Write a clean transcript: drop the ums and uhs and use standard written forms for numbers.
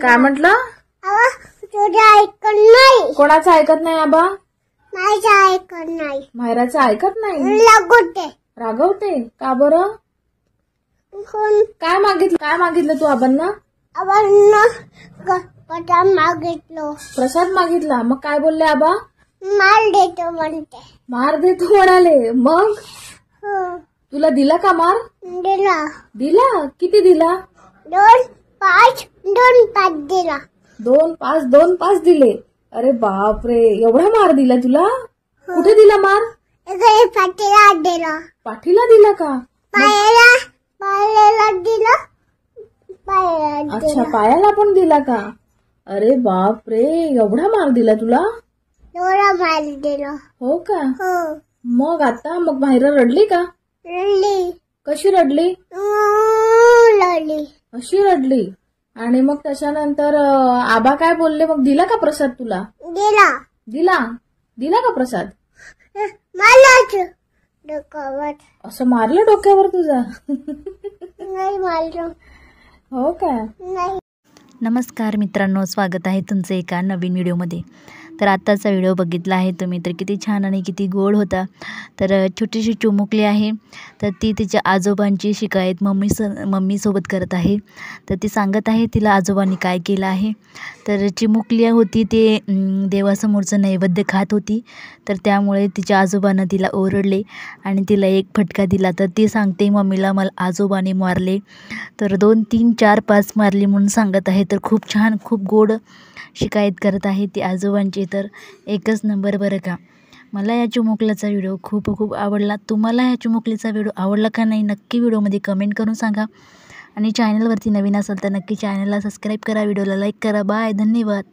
काय म्हटलं? तुझं ऐकत नाही. कोणाचं ऐकत नाही आबा? माझं ऐकत नाही. मायराचं ऐकत नाही. लागते. रागवते का बरं? काय मागितलं तू आबांना? प्रसाद मागितलो. प्रसाद मागितला, मग काय बोलले आबा? मार देतो म्हणते. मार देतो म्हणाले. मग तुला दिला का मार? दिला. किती दिला? 2-5 दिला. 2-5 दिले. अरे बापरे, एवढा मार दिला तुला? कुठे दिला मार? पाठीला दिला. पाठीला दिला का? पायाला दिला. अच्छा, पायाला पण दिला का? अरे बापरे, एवढा मार दिला तुला? एवढा मार दिला. हो का? हो. मग आता मायरा रडली का? रडली. कशी रडली? रडली. अशी रडली. आणि मग त्याच्यानंतर आबा काय बोलले? मग दिला का प्रसाद तुला? दिला का प्रसाद? मारलाच डोक्यावर. असं मारलं डोक्यावर तुझा? नाही मारलं. हो का? नाही. नमस्कार मित्रांनो, स्वागत आहे तुमचं एका नवीन व्हिडिओमध्ये. तर आत्ताचा व्हिडिओ बघितला आहे तुम्ही, तर किती छान आणि किती गोड होता. तर छोटीशी चिमुकली आहे, तर ती तिच्या आजोबांची शिकायत मम्मीसोबत करत आहे. तर ती सांगत आहे तिला आजोबांनी काय केलं आहे. तर चिमुकली होती ते देवासमोरचं नैवेद्य खात होती, तर त्यामुळे तिच्या आजोबांना तिला ओरडले आणि तिला एक फटका दिला. तर ती सांगते मम्मीला मला आजोबाने मारले, तर 2, 3, 4, 5 मारली म्हणून सांगत आहे. तर खूप छान, खूप गोड शिकायत करत आहे ती आजोबांची. तर एकच नंबर बरं का. मला या चिमुकलीचा व्हिडिओ खूप आवडला. तुम्हाला या चिमुकलीचा व्हिडिओ आवडला का नाही, नक्की व्हिडिओमध्ये कमेंट करून सांगा. आणि चॅनलवरती नवीन असाल तर नक्की चॅनलला सबस्क्राईब करा, व्हिडिओला लाईक करा. बाय, धन्यवाद.